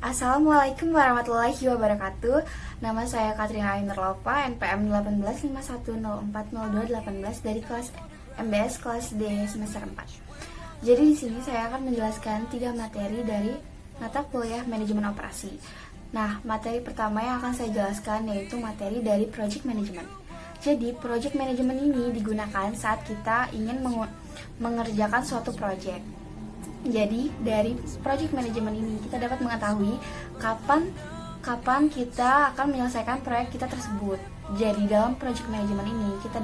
Assalamualaikum warahmatullahi wabarakatuh. Nama saya Katrina Ainerlova, NPM 1851040218 dari kelas MBS kelas D semester 4. Jadi di sini saya akan menjelaskan 3 materi dari mata kuliah manajemen operasi. Nah, materi pertama yang akan saya jelaskan yaitu materi dari project management. Jadi, project management ini digunakan saat kita ingin mengerjakan suatu project. Jadi, dari project management ini kita dapat mengetahui kapan kita akan menyelesaikan proyek kita tersebut. Jadi, dalam project management ini kita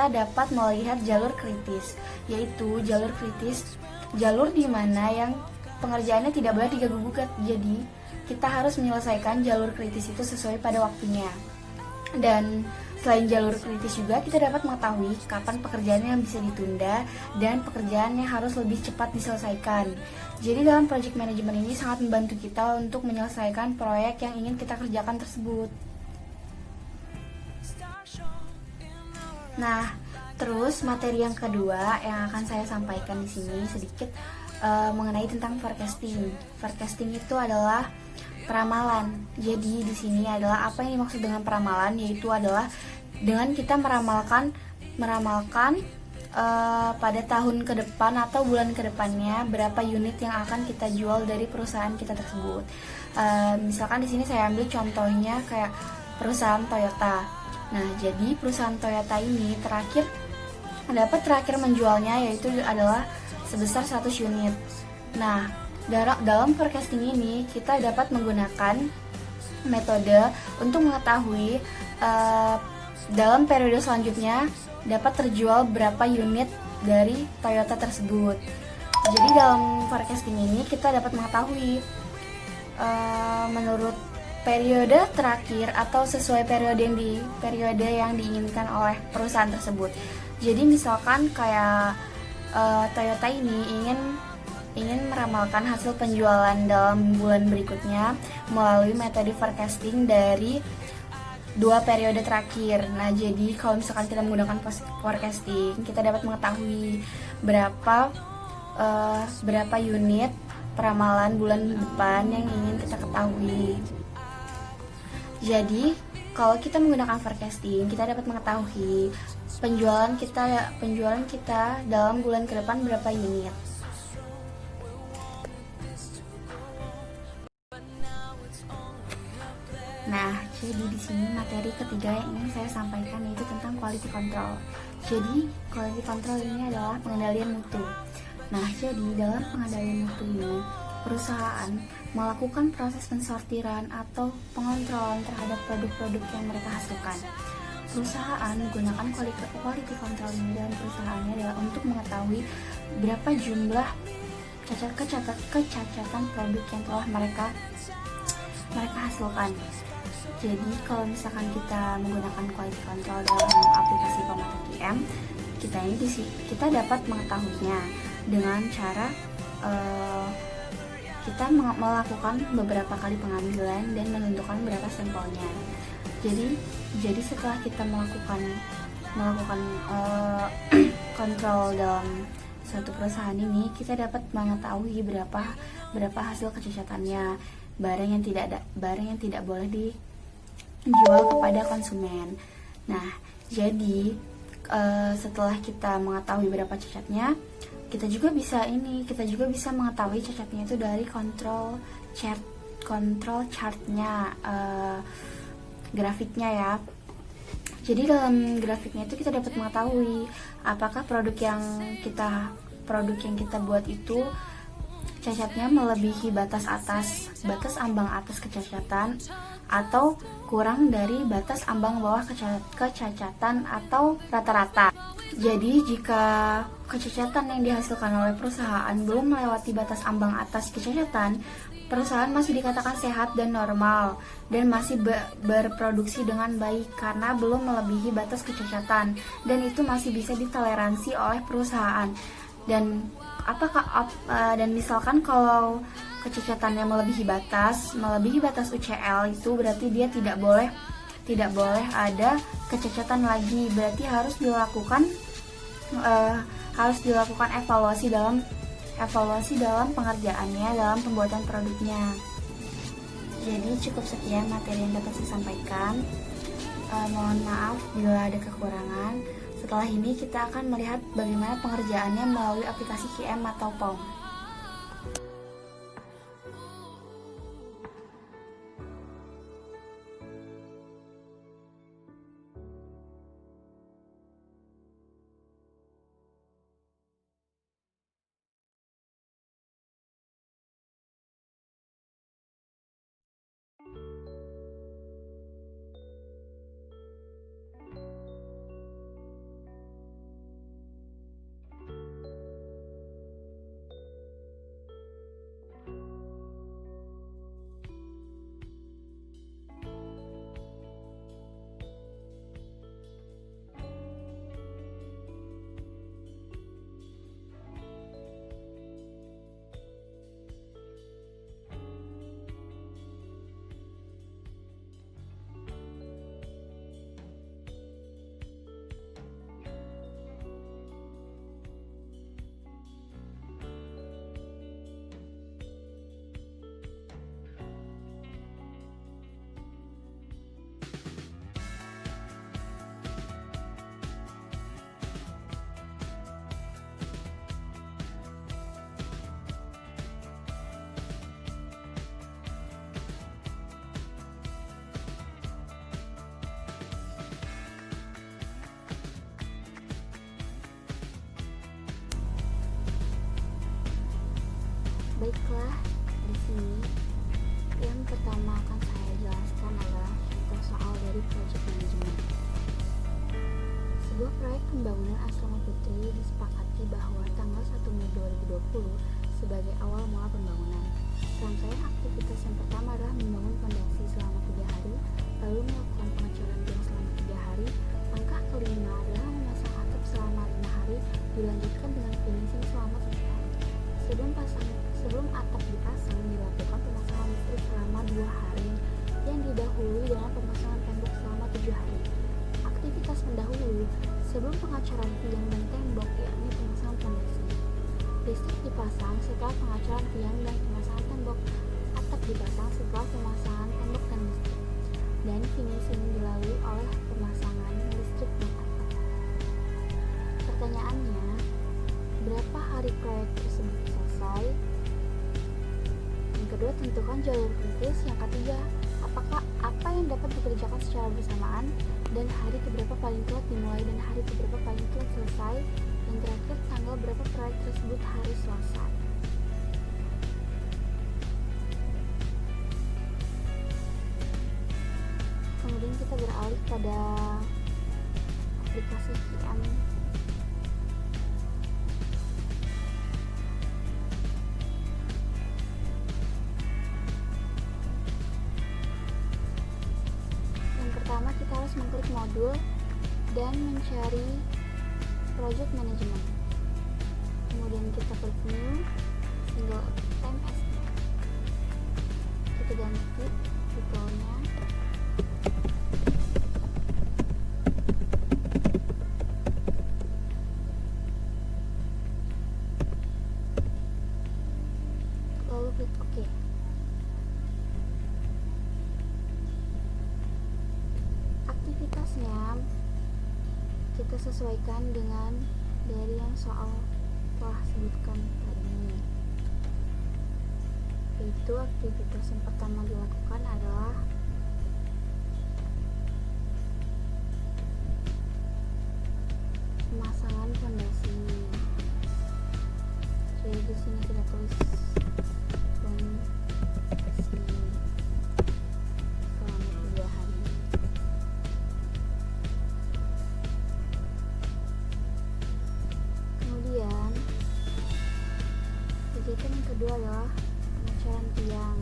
dapat melihat jalur kritis, yaitu jalur di mana yang pengerjaannya tidak boleh diganggu-gugat. Jadi, kita harus menyelesaikan jalur kritis itu sesuai pada waktunya. Dan selain jalur kritis juga kita dapat mengetahui kapan pekerjaannya yang bisa ditunda dan pekerjaannya harus lebih cepat diselesaikan. Jadi dalam project management ini sangat membantu kita untuk menyelesaikan proyek yang ingin kita kerjakan tersebut. Nah, terus materi yang kedua yang akan saya sampaikan di sini sedikit mengenai tentang forecasting. Forecasting itu adalah peramalan. Jadi di sini adalah apa yang dimaksud dengan peramalan, yaitu adalah dengan kita meramalkan pada tahun ke depan atau bulan ke depannya berapa unit yang akan kita jual dari perusahaan kita tersebut. Misalkan di sini saya ambil contohnya kayak perusahaan Toyota. Nah, jadi perusahaan Toyota ini terakhir menjualnya yaitu adalah sebesar 100 unit. Nah, dalam forecasting ini kita dapat menggunakan metode untuk mengetahui dalam periode selanjutnya dapat terjual berapa unit dari Toyota tersebut. Jadi dalam forecasting ini kita dapat mengetahui menurut periode terakhir atau sesuai periode yang diinginkan oleh perusahaan tersebut. Jadi misalkan kayak Toyota ini ingin meramalkan hasil penjualan dalam bulan berikutnya melalui metode forecasting dari 2 periode terakhir. Nah, jadi kalau misalkan kita menggunakan forecasting, kita dapat mengetahui berapa unit peramalan bulan depan yang ingin kita ketahui. Jadi, kalau kita menggunakan forecasting, kita dapat mengetahui penjualan kita dalam bulan ke depan berapa unit. Nah, jadi di sini materi ketiga yang ingin saya sampaikan yaitu tentang quality control. Jadi, quality control ini adalah pengendalian mutu. Nah, jadi dalam pengendalian mutu ini, perusahaan melakukan proses pensortiran atau pengontrolan terhadap produk-produk yang mereka hasilkan. Perusahaan menggunakan quality control ini dalam perusahaannya adalah untuk mengetahui berapa jumlah kecacatan produk yang telah mereka hasilkan. Jadi kalau misalkan kita menggunakan quality control dalam aplikasi Pemata QM, kita dapat mengetahuinya dengan cara kita melakukan beberapa kali pengambilan dan menentukan berapa sampelnya. Jadi setelah kita melakukan kontrol dalam suatu perusahaan ini, kita dapat mengetahui berapa hasil kecacatannya, barang yang tidak boleh dijual kepada konsumen. Nah, jadi setelah kita mengetahui berapa cacatnya, kita juga bisa mengetahui cacatnya itu dari control chartnya, grafiknya ya. Jadi dalam grafiknya itu kita dapat mengetahui apakah produk yang kita buat itu cacatnya melebihi batas ambang atas kecacatan atau kurang dari batas ambang bawah kecacatan atau rata-rata. Jadi jika kecacatan yang dihasilkan oleh perusahaan belum melewati batas ambang atas kecacatan, perusahaan masih dikatakan sehat dan normal dan masih berproduksi dengan baik karena belum melebihi batas kecacatan dan itu masih bisa ditoleransi oleh perusahaan. Dan misalkan kalau kecacatannya melebihi batas UCL, itu berarti dia tidak boleh ada kecacatan lagi. Berarti harus dilakukan evaluasi dalam pengerjaannya, dalam pembuatan produknya. Jadi cukup sekian materi yang dapat saya sampaikan. Mohon maaf bila ada kekurangan. Setelah ini kita akan melihat bagaimana pengerjaannya melalui aplikasi QM atau POM. Baiklah, di sini yang pertama akan saya jelaskan adalah contoh soal dari project management. Sebuah proyek pembangunan asrama putri disepakati bahwa tanggal 1 Mei 2020 sebagai awal mula pembangunan. Rangkaian aktivitas yang pertama adalah membangun fondasi selama 3 hari, lalu melakukan pengecoran tiang selama 3 hari. Langkah kelima adalah memasang atap selama 5 hari, dilanjutkan dengan finishing selama 7 hari. Sebelum atap dipasang, dilakukan pemasangan listrik selama 2 hari yang didahului dengan pemasangan tembok selama 7 hari. Aktivitas pendahulu sebelum pengacoran tiang dan tembok yakni pemasangan fondasi. Listrik dipasang setelah pengacoran tiang dan pemasangan tembok. Atap dipasang setelah pemasangan tembok dan listrik. Dan finishing dilalui oleh pemasangan listrik dan atap. Pertanyaannya, berapa hari proyek tersebut selesai? Yang kedua, tentukan jalur kritis. Yang ketiga, apa yang dapat dikerjakan secara bersamaan, dan hari keberapa paling telat dimulai dan hari keberapa paling telat selesai. Yang terakhir, tanggal berapa proyek tersebut harus selesai. Kemudian kita beralih pada aplikasi QM. Pertama, kita harus mengklik modul dan mencari project management. Kemudian kita klik new, single time estimate. Kita ganti titelnya. Lalu klik OK. Aktivitasnya kita sesuaikan dengan dari yang soal telah sebutkan tadi. Yaitu aktivitas yang pertama dilakukan adalah pemasangan fondasi. Jadi di sini kita tulis fondasi selama 3 hari. Kemudian kegiatan yang kedua adalah pengecoran tiang.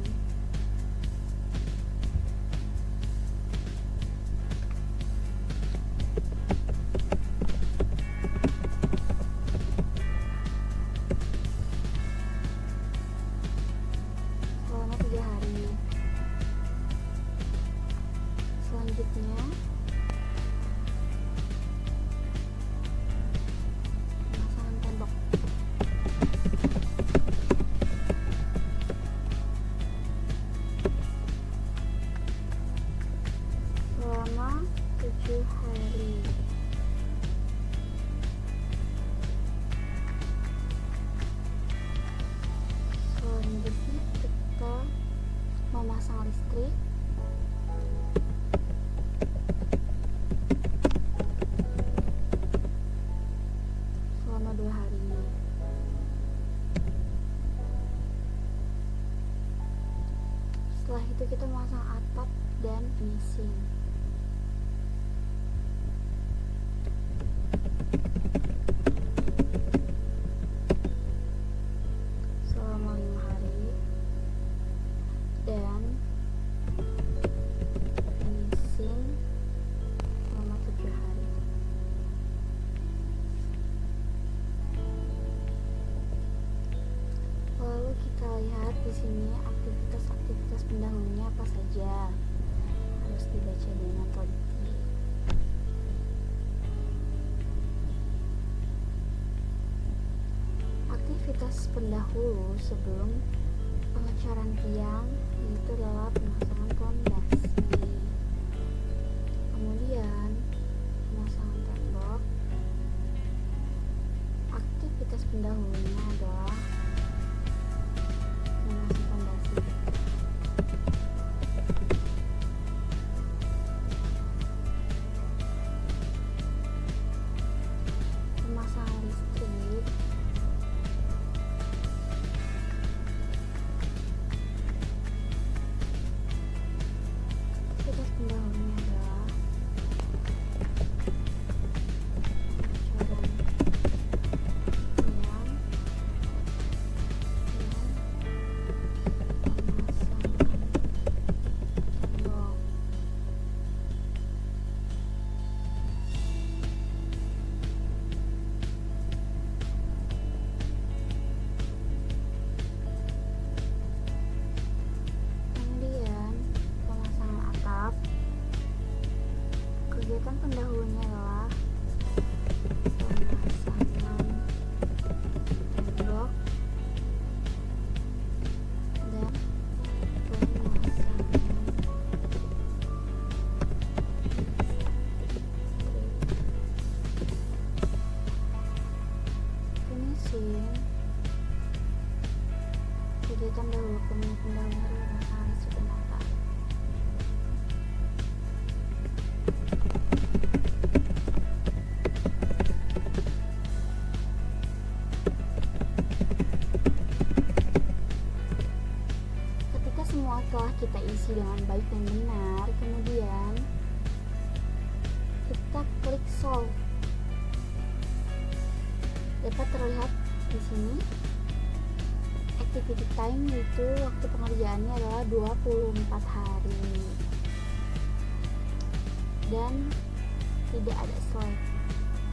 hari. Selanjutnya kita memasang listrik. Selama 2 hari. Setelah itu kita memasang atap dan finishing. Selama 5 hari dan finishing selama 7 hari. Lalu kita lihat di sini aktivitas pendahulunya apa saja. Harus dibaca dengan teliti. Aktivitas pendahulu sebelum pengecoran tiang itu adalah pemasangan pondasi, kemudian pemasangan tembok. Aktivitas pendahulunya adalah memasang pondasi. Pemasangan listrik. Aktivitas pendahulunya adalah pengecoran tiang dan pemasangan tembok. Kemudian pemasangan atap. Kegiatan pendahulunya adalah pemasangan tembok dan pemasangan finishing. Kegiatan pendahulunya adalah pemasangan listrik dan atap. Ketika semua telah kita isi dengan baik dan benar, kemudian kita klik solve. Dapat terlihat di sini activity time, yaitu waktu pengerjaannya adalah 24 hari dan tidak ada slack.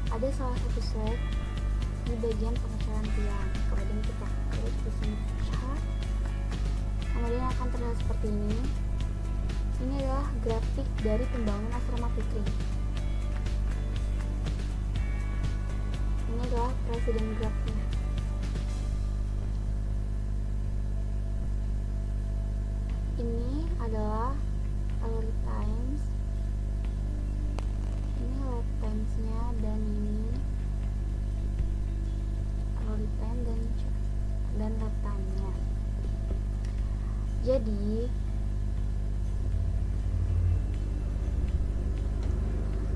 Ada salah satu slack di bagian pengecoran tiang. Kemudian kita klik di sini chart. Kemudian akan terlihat seperti ini. Ini adalah grafik dari pembangunan asrama Fitri. Ini adalah presiden grafnya. Ini adalah hourly times. Ini lap times-nya dan ini hourly time dan lap time-nya. Jadi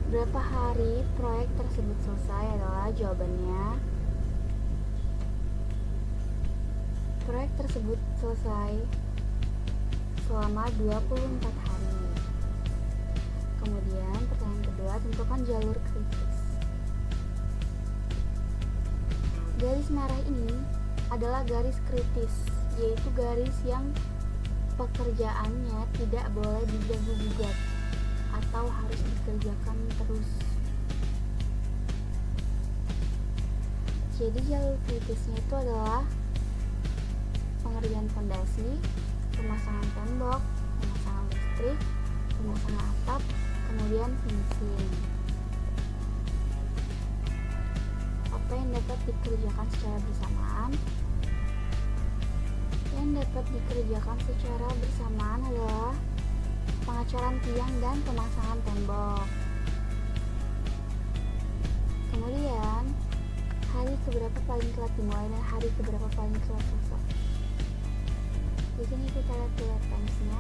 berapa hari proyek tersebut selesai adalah jawabannya. Proyek tersebut selesai selama 24 hari. Kemudian pertanyaan kedua, tentukan jalur kritis. Garis merah ini adalah garis kritis, yaitu garis yang pekerjaannya tidak boleh diganggu-gugat atau harus dikerjakan terus. Jadi jalur kritisnya itu adalah pengerjaan fondasi, pemasangan tembok, pemasangan listrik, pemasangan atap, kemudian finishing. Apa yang dapat dikerjakan secara bersamaan? Yang dapat dikerjakan secara bersamaan adalah pengecoran tiang dan pemasangan tembok. Kemudian hari keberapa paling telat dimulai dan hari keberapa paling telat selesai. Di sini kita lihat bullet points-nya.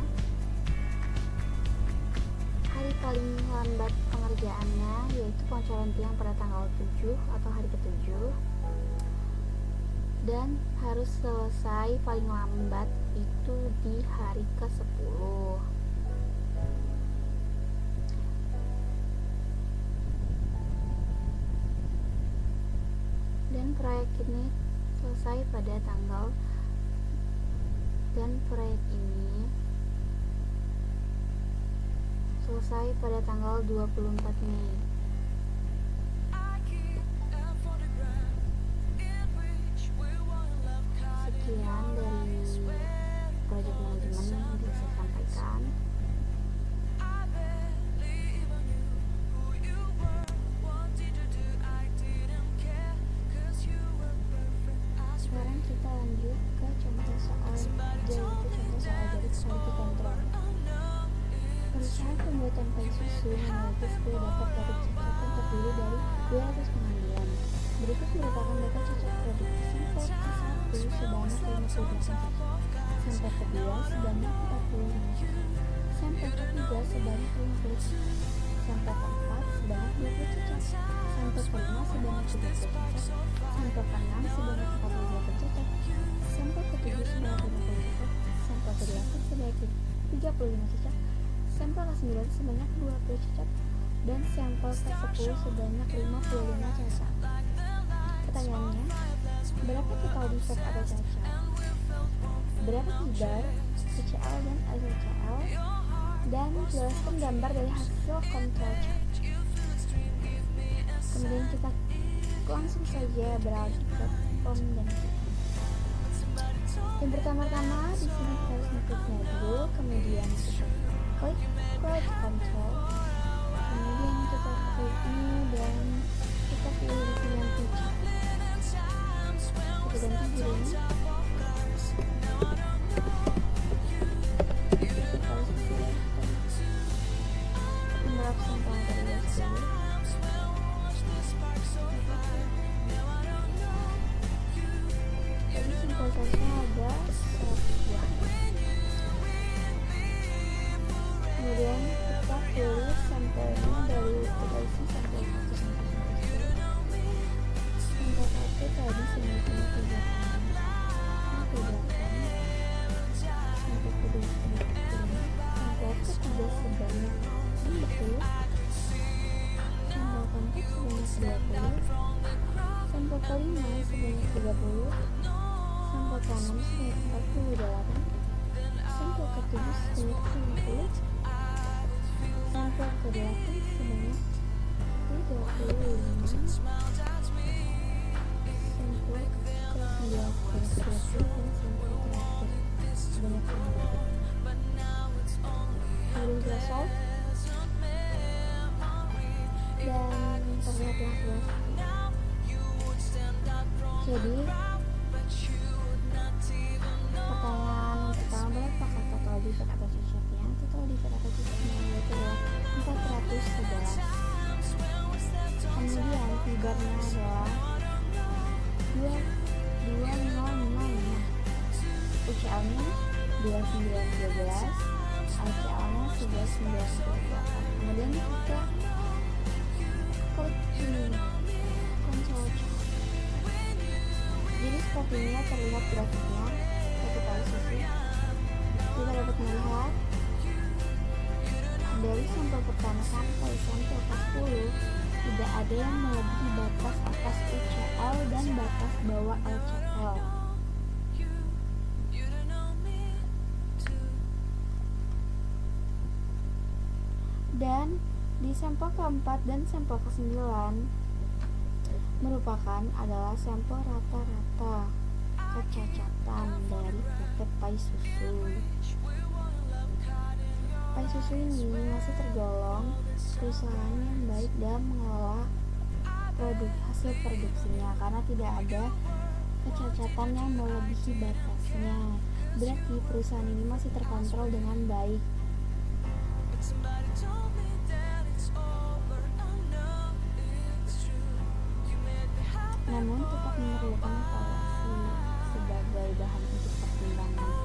Hari paling lambat pengerjaannya yaitu pengecoran tiang pada tanggal 7 atau hari ke-7, dan harus selesai paling lambat itu di hari ke-10. Dan proyek ini selesai pada tanggal selesai pada tanggal 24 Mei. Sekian dari project management yang bisa saya sampaikan. Sekarang kita lanjut ke contoh soal dari quality control. Perusahaan pembuatan pai susu memiliki 10 data produk cacatan terdiri dari 200 pengambilan. Berikut merupakan data cacat produk. Sampel ke-1 sebanyak 58 cacat, sampel ke-2 sebanyak 45 cacat, sampel ke-3 sebanyak 50 cacat, sampel ke-4 sebanyak 20 cacat, sampel ke-5 sebanyak 30 cacat, sampel ke-6 sebanyak 48 cacat, sampel ke-7 sebanyak 50 cacat, sampel ke-8 sebanyak 35 cacat, sampel ke-9 sebanyak 20 cacat, dan sampel ke-10 sebanyak 55 cacat. Pertanyaannya, berapa total defect atau cacat? Berapa kibar, UCL dan LCL? Dan jelaskan gambar dari hasil kontrol cat. Kemudian kita langsung saja beralih ke form dan sistem. Yang pertama-tama di sini kita harus mengkliknya dulu, kemudian kita klik quality control, kemudian kita klik new dan kita pilih di sini yang feature. Kita ganti judulnya. Nomor absen dari USB. Jadi simbolnya ada 100 buah. Kemudian kita pilih sampelnya dari kita isi sampel 1 sampai 10. Sampel 1 tadi sebanyak 3 sampel kedua sebanyak 10, sampel ketiga sebanyak 50, sampel keempat sebanyak 20, sampel kelima sebanyak 30, sampel keenam sebanyak 48, sampel ketujuh sebanyak 50, sampel ke-8 sebanyak 35, sampel ke-9 sebanyak 20, dan sampel terakhir sebanyak 5. Kemudian kita solve dan terlihatlah hasilnya. Jadi pertanyaan pertama, berapakah total defect atau cacatnya? Total defect atau cacatnya yaitu adalah 411. Kemudian fibernya adalah 22055, UCL-nya 2912, LCL-nya 1998. Kemudian kita klik ini konsol cat. Jadi seperti ini terlihat grafiknya. Kita isi. Kita dapat melihat dari sampel pertama sampai sampel ke-10 tidak ada yang melebihi batas atas UCL dan batas bawah LCL. Dan di sampel ke-4 dan sampel ke-9 merupakan adalah sampel rata-rata kecacatan dari PT Pai Susu. Pai Susu ini masih tergolong perusahaan yang baik dalam mengelola hasil produksinya karena tidak ada kecacatan yang melebihi batasnya. Berarti perusahaan ini masih terkontrol dengan baik. kami evaluasi sebagai bahan untuk pertimbangan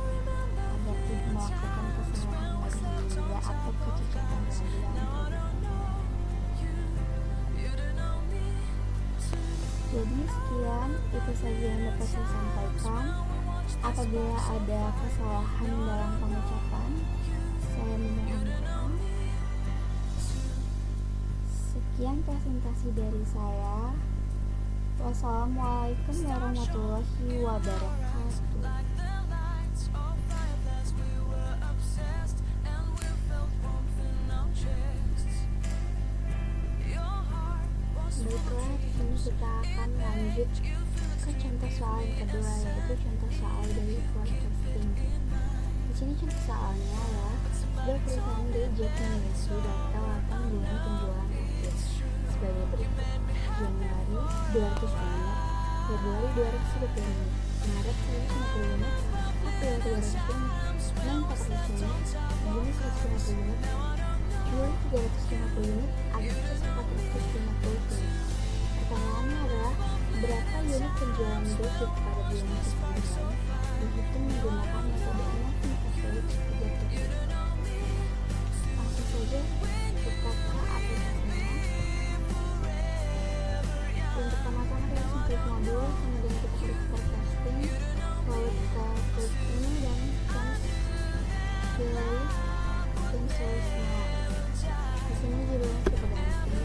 agar tidak melakukan kesalahan lagi hingga atau kecacatan dalam bidang produksi. Jadi sekian, itu saja yang dapat saya sampaikan. Apabila ada kesalahan dalam pengucapan, saya memohon maaf. Sekian presentasi dari saya. Wassalamualaikum warahmatullahi wabarakatuh. Baiklah, di sini kita akan lanjut ke contoh soal yang kedua, yaitu contoh soal dari forecasting. Di sini contoh soalnya adalah sebuah perusahaan gadget memiliki data 8 bulan penjualan akhir sebagai berikut: Januari 200 unit, Februari 230 unit, Maret 150 unit, April 200 unit, Mei 400 unit, Juni 150 unit, Juli 350 unit, Agustus 450 unit. Pertanyaannya adalah berapa unit penjualan gadget pada bulan tersebut dihitung menggunakan metode Moving Average 3 Langsung saja kita ke aplikasinya. Yang pertama-tama kita langsung klik modul, kemudian kita klik forecasting, lalu kita klik ini dan dan solusinya. Di sini judulnya kita ganti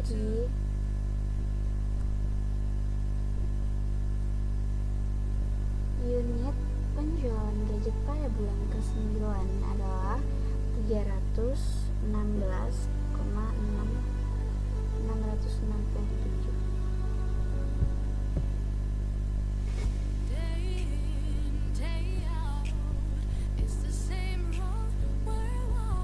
jadi unit penjualan gadget pada bulan ke-9 adalah 316,667.